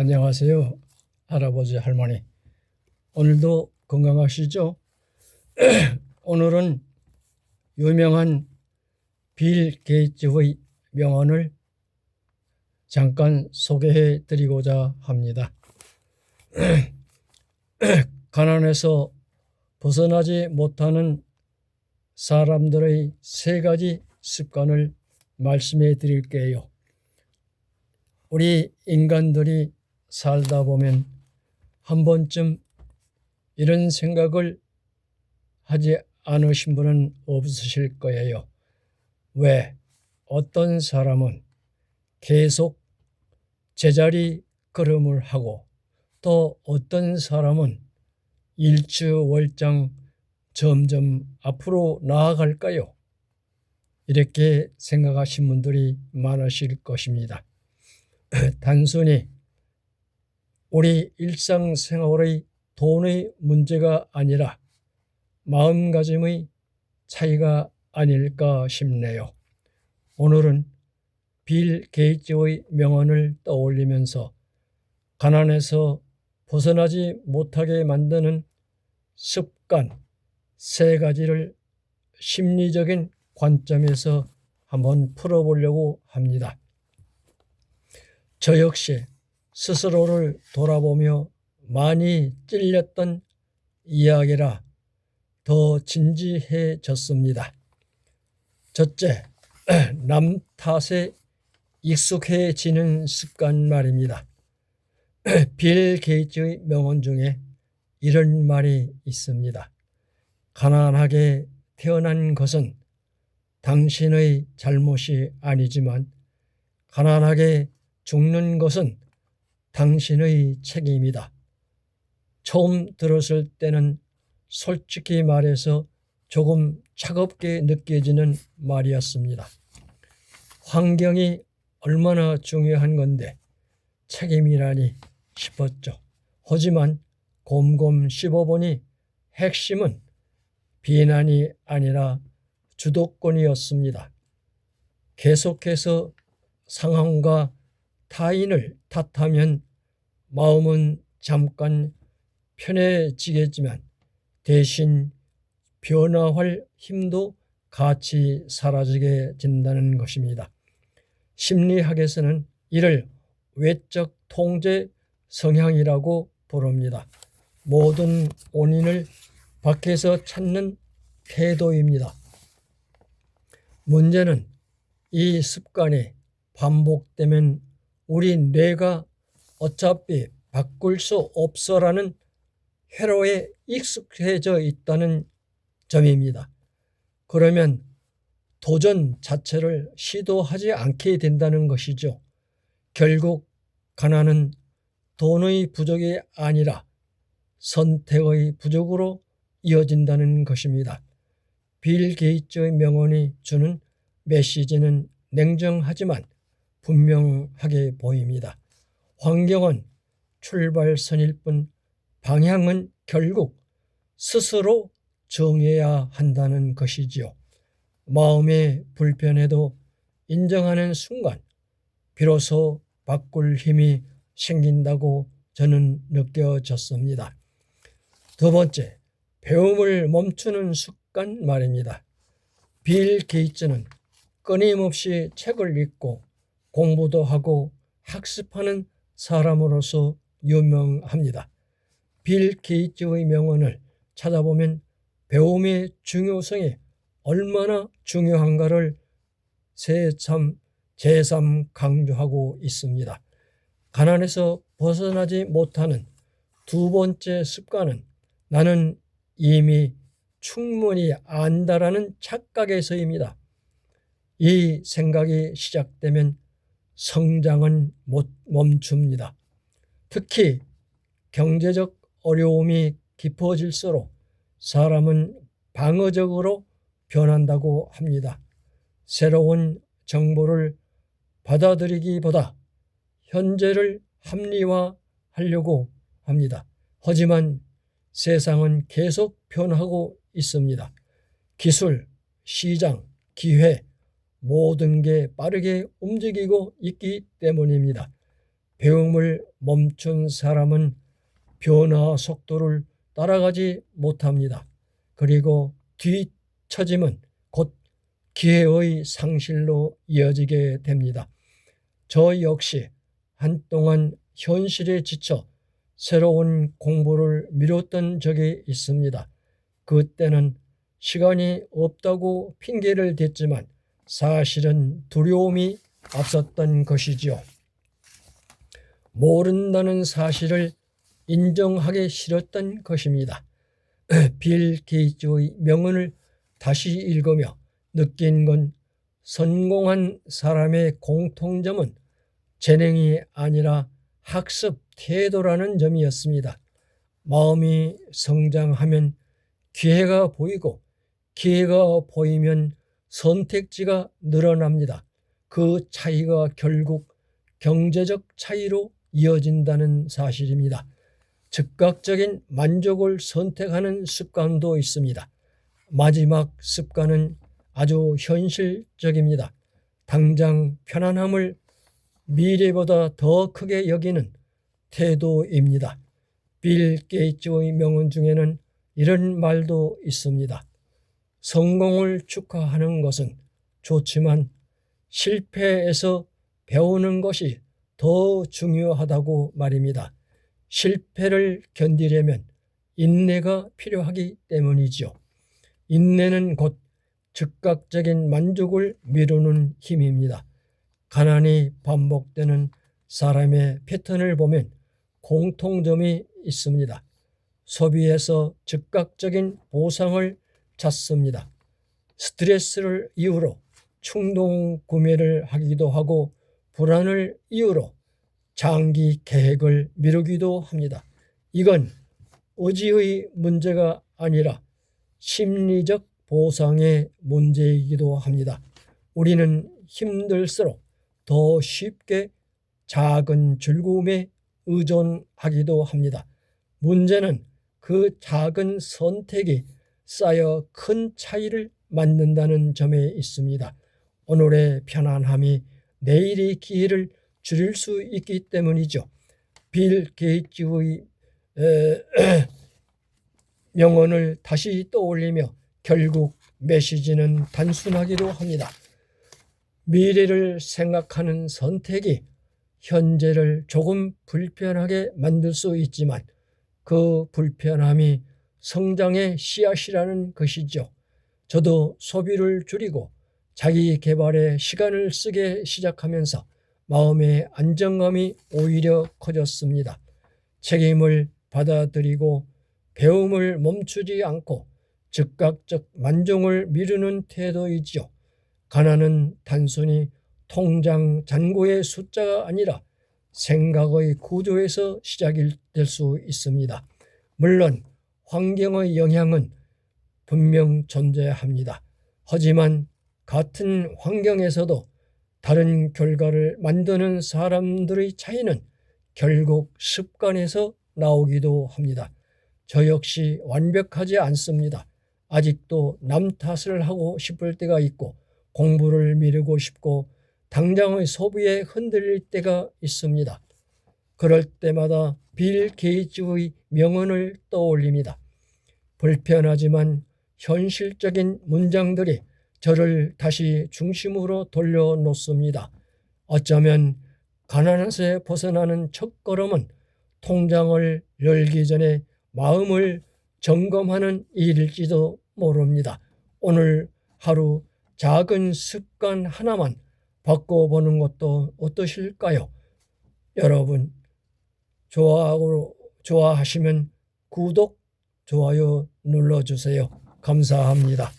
안녕하세요, 할아버지, 할머니. 오늘도 건강하시죠? 오늘은 유명한 빌 게이츠의 명언을 잠깐 소개해 드리고자 합니다. 가난에서 벗어나지 못하는 사람들의 세 가지 습관을 말씀해 드릴게요. 우리 인간들이 살다 보면 한 번쯤 이런 생각을 하지 않으신 분은 없으실 거예요. 왜 어떤 사람은 계속 제자리 걸음을 하고 또 어떤 사람은 일취월장 점점 앞으로 나아갈까요? 이렇게 생각하신 분들이 많으실 것입니다. 단순히 우리 일상생활의 돈의 문제가 아니라 마음가짐의 차이가 아닐까 싶네요. 오늘은 빌 게이츠의 명언을 떠올리면서 가난에서 벗어나지 못하게 만드는 습관 세 가지를 심리적인 관점에서 한번 풀어보려고 합니다. 저 역시 스스로를 돌아보며 많이 찔렸던 이야기라 더 진지해졌습니다. 첫째, 남 탓에 익숙해지는 습관 말입니다. 빌 게이츠의 명언 중에 이런 말이 있습니다. 가난하게 태어난 것은 당신의 잘못이 아니지만 가난하게 죽는 것은 당신의 책임이다. 처음 들었을 때는 솔직히 말해서 조금 차갑게 느껴지는 말이었습니다. 환경이 얼마나 중요한 건데 책임이라니 싶었죠. 하지만 곰곰 씹어보니 핵심은 비난이 아니라 주도권이었습니다. 계속해서 상황과 타인을 탓하면 마음은 잠깐 편해지겠지만 대신 변화할 힘도 같이 사라지게 된다는 것입니다. 심리학에서는 이를 외적 통제 성향이라고 부릅니다. 모든 원인을 밖에서 찾는 태도입니다. 문제는 이 습관이 반복되면 우리 뇌가 어차피 바꿀 수 없어라는 회로에 익숙해져 있다는 점입니다. 그러면 도전 자체를 시도하지 않게 된다는 것이죠. 결국 가난은 돈의 부족이 아니라 선택의 부족으로 이어진다는 것입니다. 빌 게이츠의 명언이 주는 메시지는 냉정하지만 분명하게 보입니다. 환경은 출발선일 뿐 방향은 결국 스스로 정해야 한다는 것이지요. 마음의 불편해도 인정하는 순간 비로소 바꿀 힘이 생긴다고 저는 느껴졌습니다. 두 번째, 배움을 멈추는 습관 말입니다. 빌 게이츠는 끊임없이 책을 읽고 공부도 하고 학습하는 사람으로서 유명합니다. 빌 게이츠의 명언을 찾아보면 배움의 중요성이 얼마나 중요한가를 재삼 강조하고 있습니다. 가난에서 벗어나지 못하는 두 번째 습관은 나는 이미 충분히 안다라는 착각에서입니다. 이 생각이 시작되면 성장은 못 멈춥니다. 특히 경제적 어려움이 깊어질수록 사람은 방어적으로 변한다고 합니다. 새로운 정보를 받아들이기보다 현재를 합리화하려고 합니다. 하지만 세상은 계속 변하고 있습니다. 기술, 시장, 기회 모든 게 빠르게 움직이고 있기 때문입니다. 배움을 멈춘 사람은 변화 속도를 따라가지 못합니다. 그리고 뒤처짐은 곧 기회의 상실로 이어지게 됩니다. 저 역시 한동안 현실에 지쳐 새로운 공부를 미뤘던 적이 있습니다. 그때는 시간이 없다고 핑계를 댔지만 사실은 두려움이 앞섰던 것이지요. 모른다는 사실을 인정하기 싫었던 것입니다. 빌 게이츠의 명언을 다시 읽으며 느낀 건 성공한 사람의 공통점은 재능이 아니라 학습 태도라는 점이었습니다. 마음이 성장하면 기회가 보이고 기회가 보이면 선택지가 늘어납니다. 그 차이가 결국 경제적 차이로 이어진다는 사실입니다. 즉각적인 만족을 선택하는 습관도 있습니다. 마지막 습관은 아주 현실적입니다. 당장 편안함을 미래보다 더 크게 여기는 태도입니다. 빌 게이츠의 명언 중에는 이런 말도 있습니다. 성공을 축하하는 것은 좋지만 실패에서 배우는 것이 더 중요하다고 말입니다. 실패를 견디려면 인내가 필요하기 때문이지요. 인내는 곧 즉각적인 만족을 미루는 힘입니다. 가난이 반복되는 사람의 패턴을 보면 공통점이 있습니다. 소비에서 즉각적인 보상을 찾습니다. 스트레스를 이유로 충동 구매를 하기도 하고 불안을 이유로 장기 계획을 미루기도 합니다. 이건 의지의 문제가 아니라 심리적 보상의 문제이기도 합니다. 우리는 힘들수록 더 쉽게 작은 즐거움에 의존하기도 합니다. 문제는 그 작은 선택이 쌓여 큰 차이를 만든다는 점에 있습니다. 오늘의 편안함이 내일의 기회를 줄일 수 있기 때문이죠. 빌 게이츠의 명언을 다시 떠올리며 결국 메시지는 단순하기도 합니다. 미래를 생각하는 선택이 현재를 조금 불편하게 만들 수 있지만 그 불편함이 성장의 씨앗이라는 것이죠. 저도 소비를 줄이고 자기 개발에 시간을 쓰게 시작하면서 마음의 안정감이 오히려 커졌습니다. 책임을 받아들이고 배움을 멈추지 않고 즉각적 만족을 미루는 태도이지요. 가난은 단순히 통장 잔고의 숫자가 아니라 생각의 구조에서 시작이 될 수 있습니다. 물론 환경의 영향은 분명 존재합니다. 하지만 같은 환경에서도 다른 결과를 만드는 사람들의 차이는 결국 습관에서 나오기도 합니다. 저 역시 완벽하지 않습니다. 아직도 남 탓을 하고 싶을 때가 있고 공부를 미루고 싶고 당장의 소비에 흔들릴 때가 있습니다. 그럴 때마다 빌 게이츠의 명언을 떠올립니다. 불편하지만 현실적인 문장들이 저를 다시 중심으로 돌려놓습니다. 어쩌면 가난에서 벗어나는 첫걸음은 통장을 열기 전에 마음을 점검하는 일일지도 모릅니다. 오늘 하루 작은 습관 하나만 바꿔보는 것도 어떠실까요? 여러분 좋아하시면 구독, 좋아요 눌러주세요. 감사합니다.